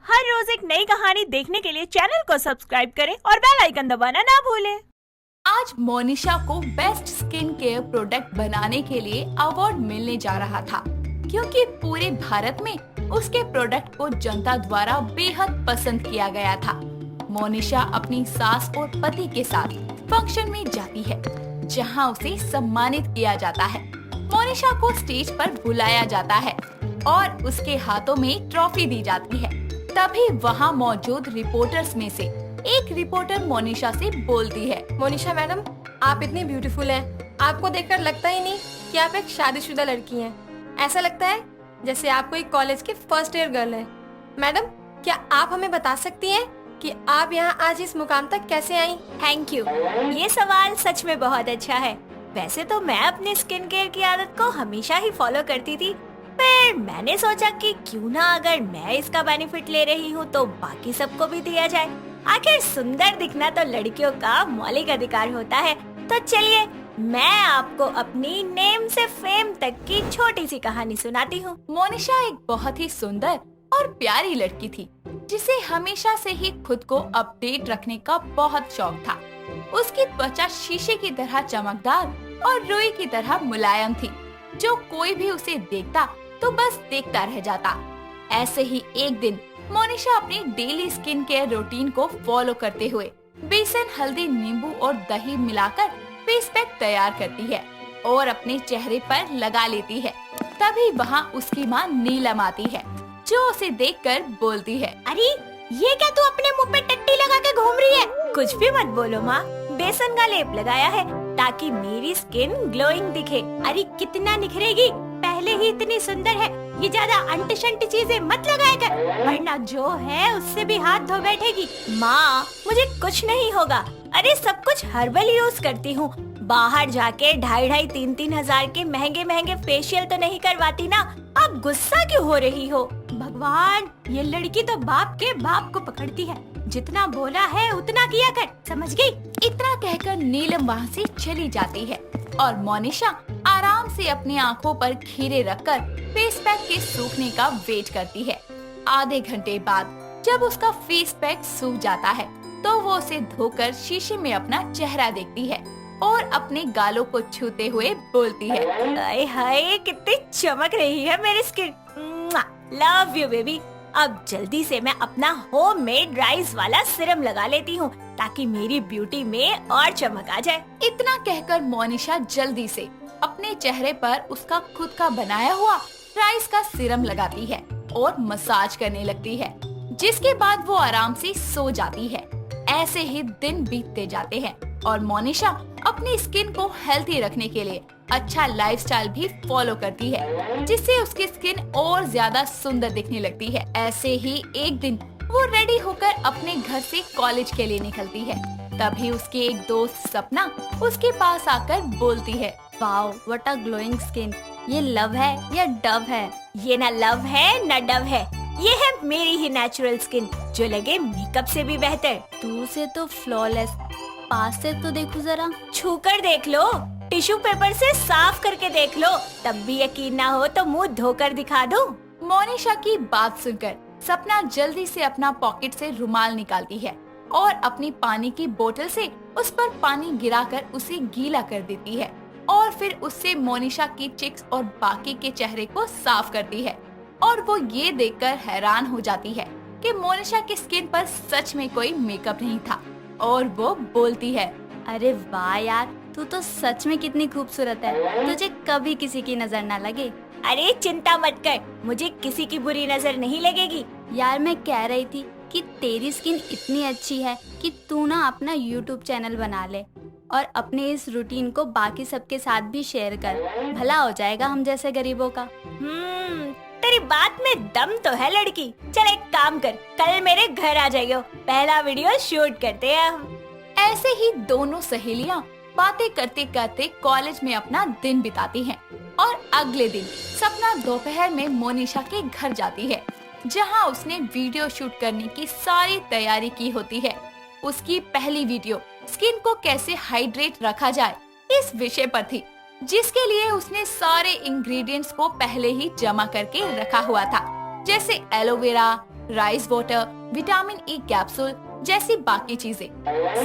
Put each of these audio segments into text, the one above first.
हर रोज एक नई कहानी देखने के लिए चैनल को सब्सक्राइब करें और बेल आइकन दबाना ना भूलें। आज मोनिशा को बेस्ट स्किन केयर प्रोडक्ट बनाने के लिए अवार्ड मिलने जा रहा था, क्योंकि पूरे भारत में उसके प्रोडक्ट को जनता द्वारा बेहद पसंद किया गया था। मोनिशा अपनी सास और पति के साथ फंक्शन में जाती है, जहां उसे सम्मानित किया जाता है। मोनिशा को स्टेज पर बुलाया जाता है और उसके हाथों में ट्रॉफी दी जाती है। तभी वहां मौजूद रिपोर्टर्स में से एक रिपोर्टर मोनिशा से बोलती है, मोनिशा मैडम, आप इतनी ब्यूटीफुल हैं। आपको देखकर लगता ही नहीं कि आप एक शादीशुदा लड़की हैं। ऐसा लगता है जैसे आप कोई कॉलेज के फर्स्ट ईयर गर्ल हैं। मैडम, क्या आप हमें बता सकती हैं कि आप यहाँ आज इस मुकाम तक कैसे आई? Thank you. ये सवाल सच में बहुत अच्छा है। वैसे तो मैं अपनी स्किन केयर की आदत को हमेशा ही फॉलो करती थी, पर मैंने सोचा कि क्यों ना अगर मैं इसका बेनिफिट ले रही हूँ तो बाकी सबको भी दिया जाए। आखिर सुंदर दिखना तो लड़कियों का मौलिक अधिकार होता है। तो चलिए मैं आपको अपनी नेम से फेम तक की छोटी सी कहानी सुनाती हूँ। मोनिशा एक बहुत ही सुंदर और प्यारी लड़की थी, जिसे हमेशा से ही खुद को अपडेट रखने का बहुत शौक था। उसकी त्वचा शीशे की तरह चमकदार और रुई की तरह मुलायम थी, जो कोई भी उसे देखता तो बस देखता रह जाता। ऐसे ही एक दिन मोनिशा अपनी डेली स्किन केयर रूटीन को फॉलो करते हुए बेसन, हल्दी, नींबू और दही मिलाकर फेस पैक तैयार करती है और अपने चेहरे पर लगा लेती है। तभी वहाँ उसकी माँ नीलम आती है, जो उसे देखकर बोलती है, अरे ये क्या तू अपने मुंह पे टट्टी लगा के घूम रही है? कुछ भी मत बोलो माँ, बेसन का लेप लगाया है ताकि मेरी स्किन ग्लोइंग दिखे। अरे कितना निखरेगी, पहले ही इतनी सुंदर है। ये ज्यादा अंट शंट चीजें मत लगाया कर, वरना जो है उससे भी हाथ धो बैठेगी। माँ मुझे कुछ नहीं होगा। अरे सब कुछ हर्बल यूज करती हूँ। बाहर जाके 2,500-3,000 हजार के महंगे महंगे फेशियल तो नहीं करवाती ना। आप गुस्सा क्यों हो रही हो? भगवान, ये लड़की तो बाप के बाप को पकड़ती है। जितना बोला है उतना किया कर, समझ गई? इतना कहकर नीलम वहाँ से चली जाती है और मोनिशा आराम से अपनी आंखों पर खीरे रखकर फेस पैक के सूखने का वेट करती है। आधे घंटे बाद जब उसका फेस पैक सूख जाता है, तो वो उसे धोकर शीशे में अपना चेहरा देखती है और अपने गालों को छूते हुए बोलती है, हाय हाय कितनी चमक रही है मेरी स्किन। Love you baby. अब जल्दी से मैं अपना होममेड राइस वाला सीरम लगा लेती हूँ ताकि मेरी ब्यूटी में और चमक आ जाए। इतना कहकर मोनिशा जल्दी से अपने चेहरे पर उसका खुद का बनाया हुआ राइस का सीरम लगाती है और मसाज करने लगती है, जिसके बाद वो आराम से सो जाती है। ऐसे ही दिन बीतते जाते हैं और मोनिशा अपनी स्किन को हेल्थी रखने के लिए अच्छा लाइफस्टाइल भी फॉलो करती है, जिससे उसकी स्किन और ज्यादा सुंदर दिखने लगती है। ऐसे ही एक दिन वो रेडी होकर अपने घर से कॉलेज के लिए निकलती है। तभी उसकी एक दोस्त सपना उसके पास आकर बोलती है, wow what a glowing skin. ये लव है या डव है? ये ना लव है ना डव है, ये है मेरी ही नेचुरल स्किन, जो लगे मेकअप से भी बेहतर। दूर से तो फ्लॉलेस, पास से तो देखो जरा। छू कर देख लो, टिश्यू पेपर से साफ करके देख लो, तब भी यकीन ना हो तो मुंह धोकर दिखा दो। मोनिशा की बात सुनकर सपना जल्दी से अपना पॉकेट से रुमाल निकालती है और अपनी पानी की बोतल से उस पर पानी गिराकर उसे गीला कर देती है और फिर उससे मोनिशा की चिक्स और बाकी के चेहरे को साफ करती है। और वो ये देखकर हैरान हो जाती है कि मोनिशा की स्किन पर सच में कोई मेकअप नहीं था और वो बोलती है, अरे वाह यार, तू तो सच में कितनी खूबसूरत है, तुझे कभी किसी की नजर ना लगे। अरे चिंता मत कर, मुझे किसी की बुरी नजर नहीं लगेगी। यार मैं कह रही थी कि तेरी स्किन इतनी अच्छी है कि तू ना अपना YouTube चैनल बना ले और अपने इस रूटीन को बाकी सबके साथ भी शेयर कर, भला हो जाएगा हम जैसे गरीबों का। तेरी बात में दम तो है लड़की। चल एक काम कर, कल मेरे घर आ जाइयो, पहला वीडियो शूट करते हैं हम। ऐसे ही दोनों सहेलियां बातें करते करते कॉलेज में अपना दिन बिताती हैं और अगले दिन सपना दोपहर में मोनिशा के घर जाती है, जहां उसने वीडियो शूट करने की सारी तैयारी की होती है। उसकी पहली वीडियो स्किन को कैसे हाइड्रेट रखा जाए इस विषय पर थी, जिसके लिए उसने सारे इंग्रेडिएंट्स को पहले ही जमा करके रखा हुआ था, जैसे aloe vera, rice water, vitamin E capsule जैसी बाकी चीजें।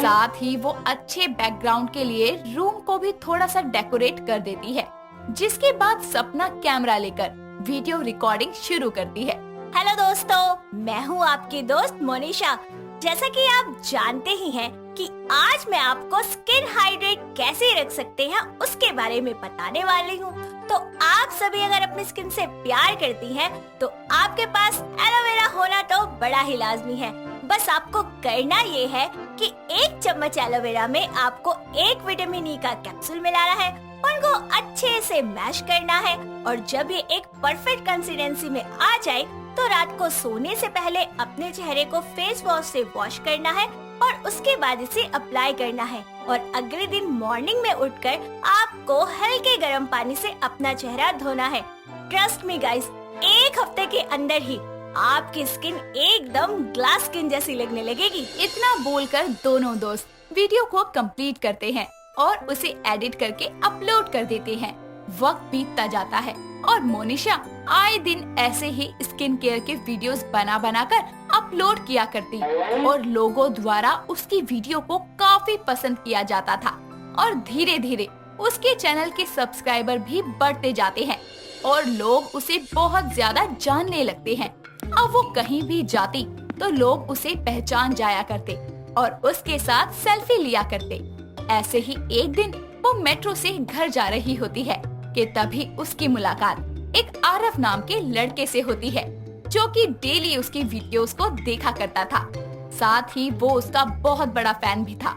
साथ ही वो अच्छे बैकग्राउंड के लिए रूम को भी थोड़ा सा डेकोरेट कर देती है, जिसके बाद सपना कैमरा लेकर वीडियो रिकॉर्डिंग शुरू करती है। हेलो दोस्तों, मैं हूँ आपकी दोस्त मोनिशा। जैसा कि आप जानते ही हैं कि आज मैं आपको स्किन हाइड्रेट कैसे रख सकते हैं उसके बारे में बताने वाली हूँ। तो आप सभी अगर अपनी स्किन से प्यार करती हैं तो आपके पास एलोवेरा होना तो बड़ा ही लाजमी है। बस आपको करना ये है कि 1 चम्मच एलोवेरा में आपको 1 विटामिन ई का कैप्सूल मिलाना है, उनको अच्छे से मैश करना है और जब ये एक परफेक्ट कंसिस्टेंसी में आ जाए तो रात को सोने से पहले अपने चेहरे को फेस वॉश से वॉश करना है और उसके बाद इसे अप्लाई करना है और अगले दिन मॉर्निंग में उठकर आपको हल्के गर्म पानी से अपना चेहरा धोना है। ट्रस्ट मी गाइस, 1 हफ्ते के अंदर ही आपकी स्किन एकदम ग्लास स्किन जैसी लगने लगेगी। इतना बोलकर दोनों दोस्त वीडियो को कंप्लीट करते हैं और उसे एडिट करके अपलोड कर देते हैं। वक्त बीतता जाता है और मोनिशा आए दिन ऐसे ही स्किन केयर के वीडियोस बना कर अपलोड किया करती और लोगों द्वारा उसकी वीडियो को काफी पसंद किया जाता था और धीरे धीरे उसके चैनल के सब्सक्राइबर भी बढ़ते जाते हैं और लोग उसे बहुत ज्यादा जानने लगते हैं। अब वो कहीं भी जाती तो लोग उसे पहचान जाया करते और उसके साथ सेल्फी लिया करते। ऐसे ही एक दिन वो मेट्रो से घर जा रही होती है कि तभी उसकी मुलाकात एक आरव नाम के लड़के से होती है, जो कि डेली उसकी वीडियोस को देखा करता था। साथ ही वो उसका बहुत बड़ा फैन भी था।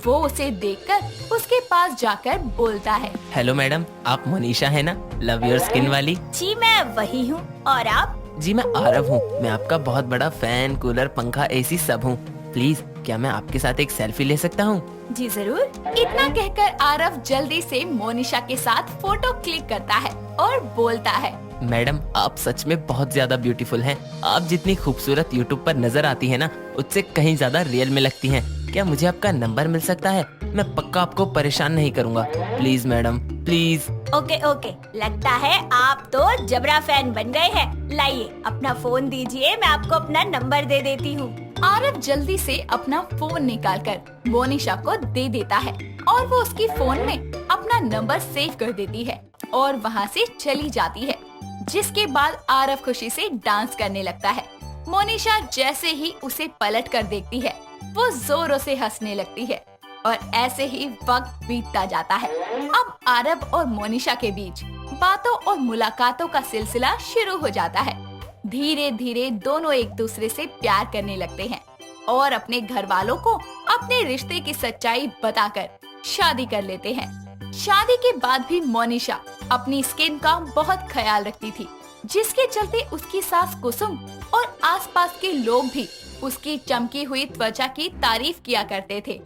वो उसे देखकर उसके पास जाकर बोलता है, हेलो मैडम, आप मोनिशा है ना, लव योर स्किन वाली? जी मैं वही हूँ। और आप? जी मैं आरव हूँ, मैं आपका बहुत बड़ा फैन, कूलर, पंखा, एसी सब हूँ। प्लीज क्या मैं आपके साथ एक सेल्फी ले सकता हूँ? जी जरूर। इतना कहकर आरव जल्दी से मोनिशा के साथ फोटो क्लिक करता है और बोलता है, मैडम आप सच में बहुत ज्यादा ब्यूटीफुल हैं। आप जितनी खूबसूरत यूट्यूब पर नजर आती है ना, उससे कहीं ज्यादा रियल में लगती हैं। क्या मुझे आपका नंबर मिल सकता है? मैं पक्का आपको परेशान नहीं करूँगा। Please madam, please. ओके, लगता है आप तो जबरा फैन बन गए हैं। लाइए अपना फोन दीजिए, मैं आपको अपना नंबर दे देती हूँ। आरव जल्दी से अपना फोन निकालकर मोनिशा को दे देता है और वो उसकी फोन में अपना नंबर सेव कर देती है और वहाँ से चली जाती है। जिसके बाद आरव खुशी से डांस करने लगता है। मोनिशा जैसे ही उसे पलट कर देखती है, वो जोरों से हंसने लगती है और ऐसे ही वक्त बीतता जाता है। अब आरव और मोनिशा के बीच बातों और मुलाकातों का सिलसिला शुरू हो जाता है। धीरे धीरे दोनों एक दूसरे से प्यार करने लगते हैं और अपने घर वालों को अपने रिश्ते की सच्चाई बताकर शादी कर लेते हैं। शादी के बाद भी मोनिशा अपनी स्किन का बहुत ख्याल रखती थी, जिसके चलते उसकी सास कुसुम और आसपास के लोग भी उसकी चमकी हुई त्वचा की तारीफ किया करते थे।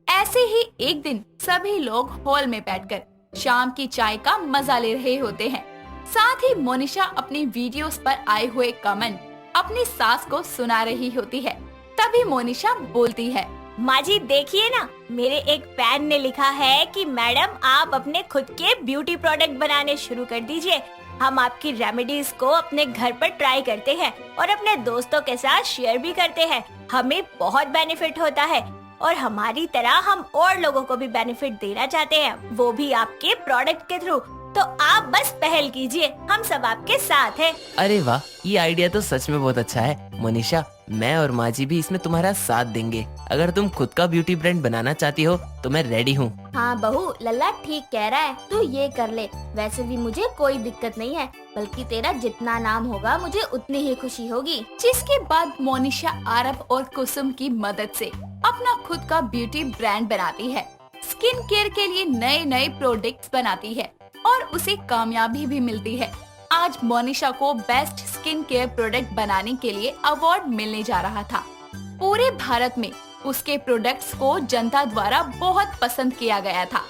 ऐसे ही एक दिन सभी लोग हॉल में बैठकर शाम की चाय का मजा ले रहे होते हैं। साथ ही मोनिशा अपनी वीडियोस पर आए हुए कमेंट अपनी सास को सुना रही होती है। तभी मोनिशा बोलती है, माँ जी देखिए ना, मेरे एक फैन ने लिखा है कि मैडम आप अपने खुद के ब्यूटी प्रोडक्ट बनाने शुरू कर दीजिए। हम आपकी रेमेडीज को अपने घर पर ट्राई करते हैं और अपने दोस्तों के साथ शेयर भी करते हैं। हमें बहुत बेनिफिट होता है और हमारी तरह हम और लोगों को भी बेनिफिट देना चाहते हैं, वो भी आपके प्रोडक्ट के थ्रू। तो आप बस पहल कीजिए, हम सब आपके साथ हैं। अरे वाह, ये आइडिया तो सच में बहुत अच्छा है मोनिशा। मैं और माँ जी भी इसमें तुम्हारा साथ देंगे। अगर तुम खुद का ब्यूटी ब्रांड बनाना चाहती हो तो मैं रेडी हूँ। हाँ बहू, लल्ला ठीक कह रहा है, तू ये कर ले। वैसे भी मुझे कोई दिक्कत नहीं है, बल्कि तेरा जितना नाम होगा मुझे उतनी ही खुशी होगी। जिसके बाद मोनिशा आरव और कुसुम की मदद से अपना खुद का ब्यूटी ब्रांड बनाती है। स्किन केयर के लिए नए नए प्रोडक्ट्स बनाती है और उसे कामयाबी भी मिलती है। आज मोनिशा को बेस्ट स्किन केयर प्रोडक्ट बनाने के लिए अवार्ड मिलने जा रहा था। पूरे भारत में उसके प्रोडक्ट्स को जनता द्वारा बहुत पसंद किया गया था।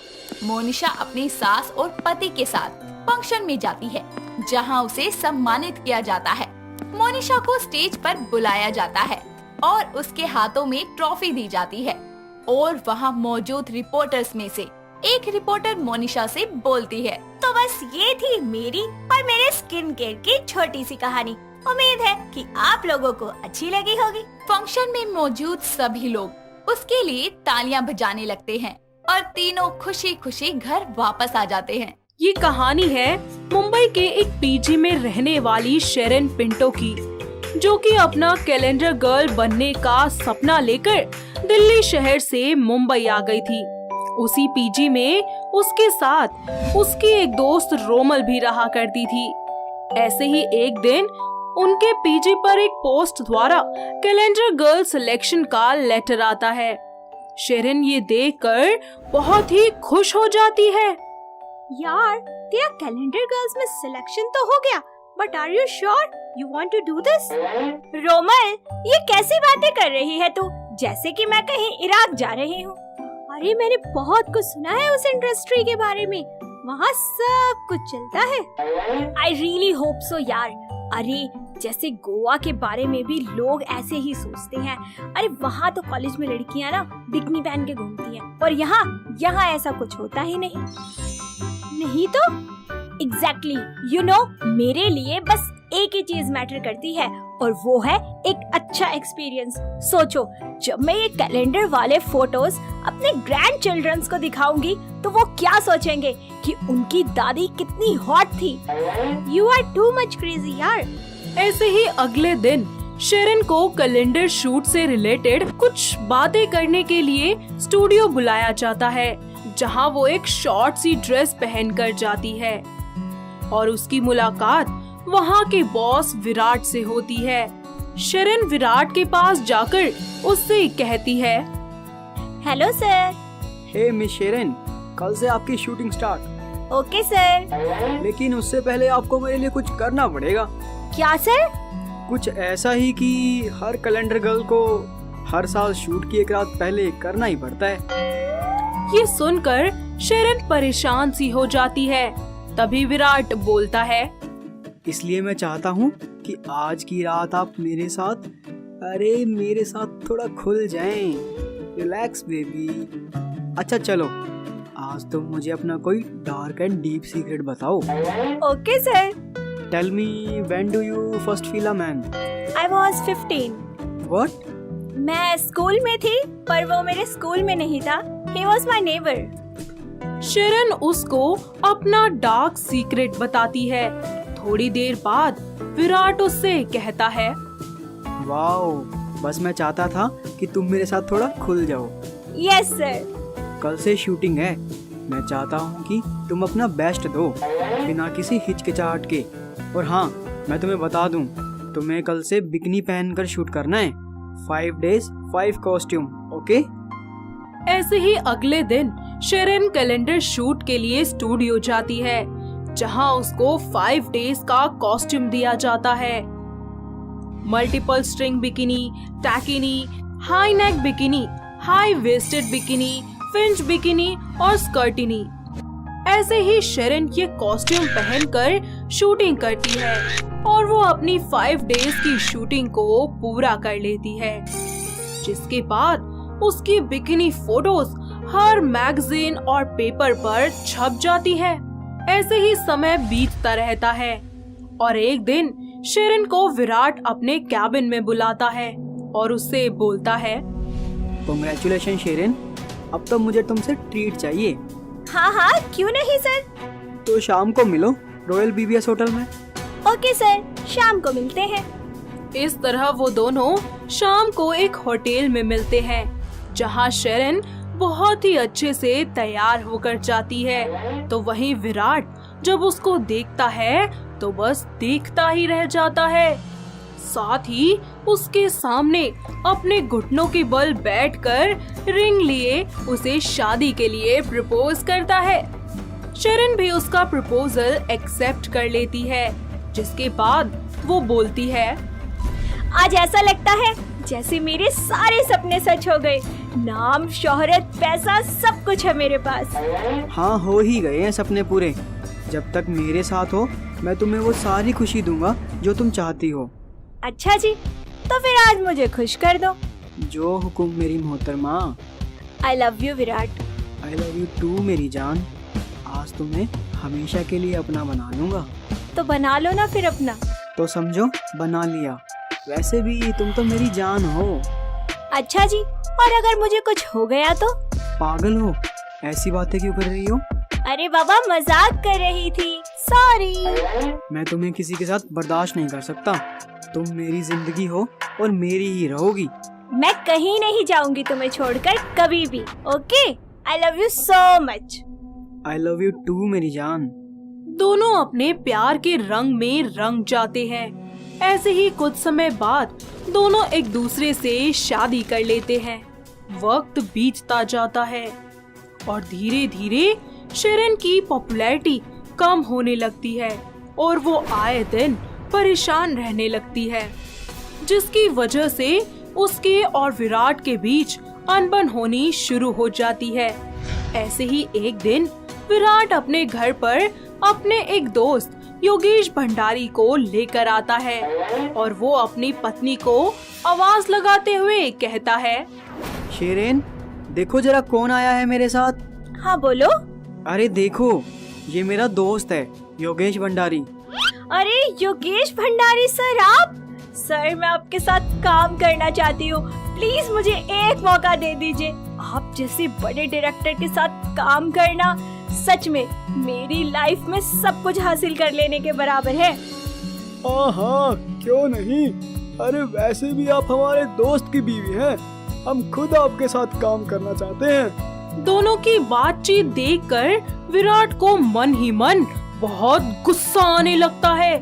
मोनिशा अपनी सास और पति के साथ फंक्शन में जाती है, जहां उसे सम्मानित किया जाता है। मोनिशा को स्टेज पर बुलाया जाता है और उसके हाथों में ट्रॉफी दी जाती है और वहां मौजूद रिपोर्टर्स में से एक रिपोर्टर मोनिशा से बोलती है, तो बस ये थी मेरी और मेरे स्किन केयर की छोटी सी कहानी। उम्मीद है कि आप लोगों को अच्छी लगी होगी। फंक्शन में मौजूद सभी लोग उसके लिए तालियां बजाने लगते हैं और तीनों खुशी खुशी घर वापस आ जाते हैं। ये कहानी है मुंबई के एक पीजी में रहने वाली शेरन पिंटो की, जो कि अपना कैलेंडर गर्ल बनने का सपना लेकर दिल्ली शहर से मुंबई आ गई थी। उसी पीजी में उसके साथ उसकी एक दोस्त रोमल भी रहा करती थी। ऐसे ही एक दिन उनके पीजी पर एक पोस्ट द्वारा कैलेंडर गर्ल सिलेक्शन का लेटर आता है। शेरन ये देखकर बहुत ही खुश हो जाती है। यार, तेरा कैलेंडर गर्ल्स में सिलेक्शन तो हो गया, but are you sure you want to do this? Romal, ये कैसी बातें कर रही है तू, जैसे कि मैं कहीं इराक जा रही हूँ। अरे मैंने बहुत कुछ सुना है उस इंडस्ट्री के बारे में, वहाँ सब कुछ चलता है। आई रियली होप सो यार। अरे जैसे गोवा के बारे में भी लोग ऐसे ही सोचते हैं। अरे वहाँ तो कॉलेज में लड़कियाँ ना बिकनी पहन के घूमती हैं, और यहाँ ऐसा कुछ होता ही नहीं तो एग्जैक्टली यू नो, मेरे लिए बस एक ही चीज मैटर करती है, और वो है एक अच्छा एक्सपीरियंस। सोचो, जब मैं ये कैलेंडर वाले फोटोज अपने ग्रैंड चिल्ड्रंस को दिखाऊंगी तो वो क्या सोचेंगे कि उनकी दादी कितनी हॉट थी। You are too much crazy यार। ऐसे ही अगले दिन शेरन को कैलेंडर शूट से रिलेटेड कुछ बातें करने के लिए स्टूडियो बुलाया जाता है, जहां वो एक शॉर्ट सी ड्रेस पहनकर जाती है और उसकी मुलाकात वहां के बॉस विराट से होती है। शेरन विराट के पास जाकर उससे कहती है, हेलो सर। हे मिस शेरन, कल से आपकी शूटिंग स्टार्ट। Okay sir. लेकिन उससे पहले आपको मेरे लिए कुछ करना पड़ेगा। क्या सर? कुछ ऐसा ही कि हर कैलेंडर गर्ल को हर साल शूट की एक रात पहले करना ही पड़ता है। ये सुनकर शेरन परेशान सी हो जाती है। तभी विराट बोलता है, इसलिए मैं चाहता हूँ कि आज की रात आप मेरे साथ थोड़ा खुल जाएं। Relax baby. अच्छा चलो, आज तुम मुझे अपना कोई डार्क एंड डीप सीक्रेट बताओ। Okay sir. Tell me, when do you first feel a man? I was 15। What? मैं स्कूल में थी, पर वो मेरे स्कूल में नहीं था। He was my neighbor. Sharon उसको अपना डार्क सीक्रेट बताती है। थोड़ी देर बाद विराट उससे कहता है, वाओ, बस मैं चाहता था कि तुम मेरे साथ थोड़ा खुल जाओ। Yes sir. कल से शूटिंग है, मैं चाहता हूँ कि तुम अपना बेस्ट दो बिना किसी हिचकिचाहट के। और हाँ, मैं तुम्हें बता दूँ, तुम्हें कल से बिकनी पहनकर शूट करना है। 5 days 5 कॉस्ट्यूम, ओके? ऐसे ही अगले दिन शेरन कैलेंडर शूट के लिए स्टूडियो जाती है, जहां उसको 5 डेज का कॉस्ट्यूम दिया जाता है। Multiple string bikini, tankini, high neck bikini, high waisted bikini, finch bikini और स्कर्टिनी। ऐसे ही शेरन ये कॉस्ट्यूम पहनकर शूटिंग करती है और वो अपनी 5 डेज की शूटिंग को पूरा कर लेती है, जिसके बाद उसकी बिकिनी फोटोज हर मैगजीन और पेपर पर छप जाती है। ऐसे ही समय बीतता रहता है और एक दिन शेरन को विराट अपने कैबिन में बुलाता है और उससे बोलता है, कांग्रेचुलेशन शेरन, अब तो मुझे तुमसे ट्रीट चाहिए। हाँ, क्यों नहीं सर। तो शाम को मिलो रॉयल बीबीएस होटल में। ओके सर, शाम को मिलते हैं। इस तरह वो दोनों शाम को एक होटल में मिलते हैं, जहां शेरन बहुत ही अच्छे से तैयार होकर जाती है। तो वहीं विराट जब उसको देखता है तो बस देखता ही रह जाता है। साथ ही उसके सामने अपने घुटनों के बल बैठकर रिंग लिए उसे शादी के लिए प्रपोज करता है। शेरन भी उसका प्रपोजल एक्सेप्ट कर लेती है, जिसके बाद वो बोलती है, आज ऐसा लगता है जैसे मेरे सारे सपने सच हो गए। नाम, शोहरत, पैसा, सब कुछ है मेरे पास। हाँ, हो ही गए हैं सपने पूरे। जब तक मेरे साथ हो, मैं तुम्हें वो सारी खुशी दूंगा जो तुम चाहती हो। अच्छा जी, तो फिर आज मुझे खुश कर दो। जो हुकुम मेरी मोहतरमा। I love you Virat. I love you too मेरी जान। आज तुम्हें हमेशा के लिए अपना बना लूंगा। तो बना लो ना फिर अपना। तो समझो बना लिया। वैसे भी तुम तो मेरी जान हो। अच्छा जी, और अगर मुझे कुछ हो गया तो? पागल हो, ऐसी बातें क्यों कर रही हो? अरे बाबा, मजाक कर रही थी, सॉरी। मैं तुम्हें किसी के साथ बर्दाश्त नहीं कर सकता। तुम मेरी जिंदगी हो और मेरी ही रहोगी। मैं कहीं नहीं जाऊंगी तुम्हें छोड़कर कभी भी। Okay, I love you so much. I love you too मेरी जान। दोनों अपने प्यार के रंग में रंग जाते हैं। ऐसे ही कुछ समय बाद दोनों एक दूसरे से शादी कर लेते हैं। वक्त बीतता जाता है और धीरे धीरे शेरन की पॉपुलैरिटी कम होने लगती है और वो आए दिन परेशान रहने लगती है, जिसकी वजह से उसके और विराट के बीच अनबन होनी शुरू हो जाती है। ऐसे ही एक दिन विराट अपने घर पर अपने एक दोस्त योगेश भंडारी को लेकर आता है और वो अपनी पत्नी को आवाज लगाते हुए कहता है, शेरेन, देखो जरा कौन आया है मेरे साथ। हाँ बोलो। अरे देखो, ये मेरा दोस्त है योगेश भंडारी। अरे योगेश भंडारी सर, आप? सर, मैं आपके साथ काम करना चाहती हूँ, प्लीज मुझे एक मौका दे दीजिए। आप जैसे बड़े डायरेक्टर के साथ काम करना सच में मेरी लाइफ में सब कुछ हासिल कर लेने के बराबर है। हाँ, क्यों नहीं। अरे वैसे भी आप हमारे दोस्त की बीवी हैं, हम खुद आपके साथ काम करना चाहते हैं। दोनों की बातचीत देखकर विराट को मन ही मन बहुत गुस्सा आने लगता है।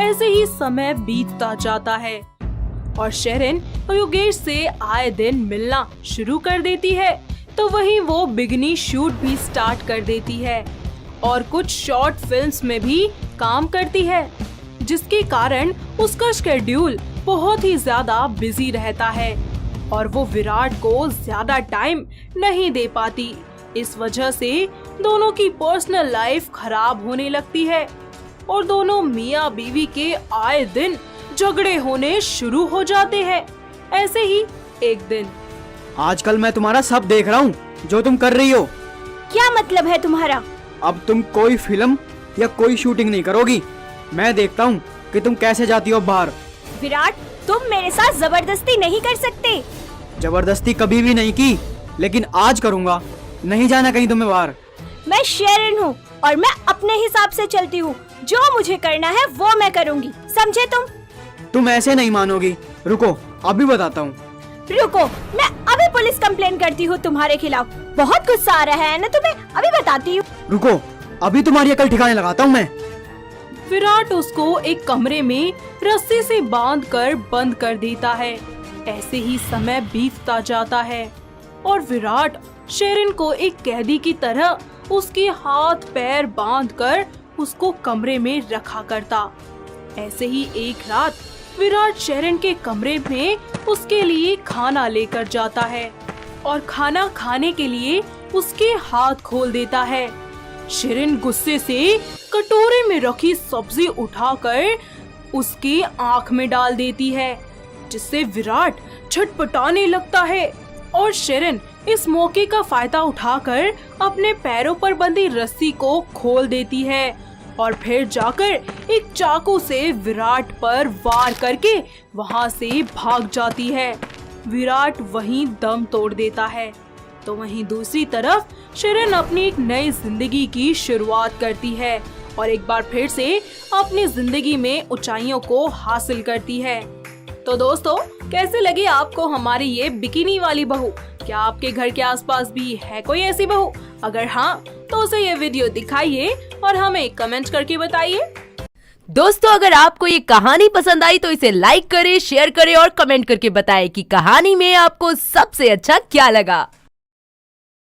ऐसे ही समय बीतता जाता है और शेरन योगेश से आए दिन मिलना शुरू कर देती है, तो वहीं वो बिगनी शूट भी स्टार्ट कर देती है और कुछ शॉर्ट फिल्म्स में भी काम करती है, जिसके कारण उसका शेड्यूल बहुत ही ज्यादा बिजी रहता है और वो विराट को ज्यादा टाइम नहीं दे पाती। इस वजह से दोनों की पर्सनल लाइफ खराब होने लगती है और दोनों मियाँ बीवी के आए दिन झगड़े होने शुरू हो जाते हैं। ऐसे ही एक दिन, आजकल मैं तुम्हारा सब देख रहा हूँ जो तुम कर रही हो। क्या मतलब है तुम्हारा? अब तुम कोई फिल्म या कोई शूटिंग नहीं करोगी। मैं देखता हूँ कि तुम कैसे जाती हो बाहर। विराट, तुम मेरे साथ जबरदस्ती नहीं कर सकते। जबरदस्ती कभी भी नहीं की, लेकिन आज करूँगा। नहीं जाना कहीं तुम्हें बाहर। मैं शेरन हूँ और मैं अपने हिसाब से चलती हूँ। जो मुझे करना है वो मैं करूँगी, समझे तुम? तुम ऐसे नहीं मानोगी। रुको, अभी बताता हूँ। रुको, मैं अभी पुलिस कंप्लेन करती हूँ तुम्हारे खिलाफ। बहुत गुस्सा आ रहा है ना तुम्हें? अभी बताती हूँ। रुको, अभी तुम्हारी अकल ठिकाने लगाता हूँ मैं। विराट उसको एक कमरे में रस्सी से बांधकर बंद कर देता है। ऐसे ही समय बीतता जाता है और विराट शेरन को एक कैदी की तरह उसके हाथ पैर बांधकर उसको कमरे में रखा करता। ऐसे ही एक रात विराट शेरन के कमरे में उसके लिए खाना लेकर जाता है और खाना खाने के लिए उसके हाथ खोल देता है। शेरन गुस्से से कटोरे में रखी सब्जी उठाकर उसकी आंख में डाल देती है, जिससे विराट छटपटाने लगता है और शेरन इस मौके का फायदा उठाकर अपने पैरों पर बंधी रस्सी को खोल देती है और फिर जाकर एक चाकू से विराट पर वार करके वहां से भाग जाती है। विराट वहीं दम तोड़ देता है, तो वहीं दूसरी तरफ शेरन अपनी एक नई जिंदगी की शुरुआत करती है और एक बार फिर से अपनी जिंदगी में ऊंचाइयों को हासिल करती है। तो दोस्तों, कैसे लगी आपको हमारी ये बिकिनी वाली बहू? क्या आपके घर के आसपास भी है कोई ऐसी बहू? अगर हाँ, तो उसे ये वीडियो दिखाइए और हमें कमेंट करके बताइए। दोस्तों, अगर आपको ये कहानी पसंद आई तो इसे लाइक करें, शेयर करें और कमेंट करके बताएं कि कहानी में आपको सबसे अच्छा क्या लगा।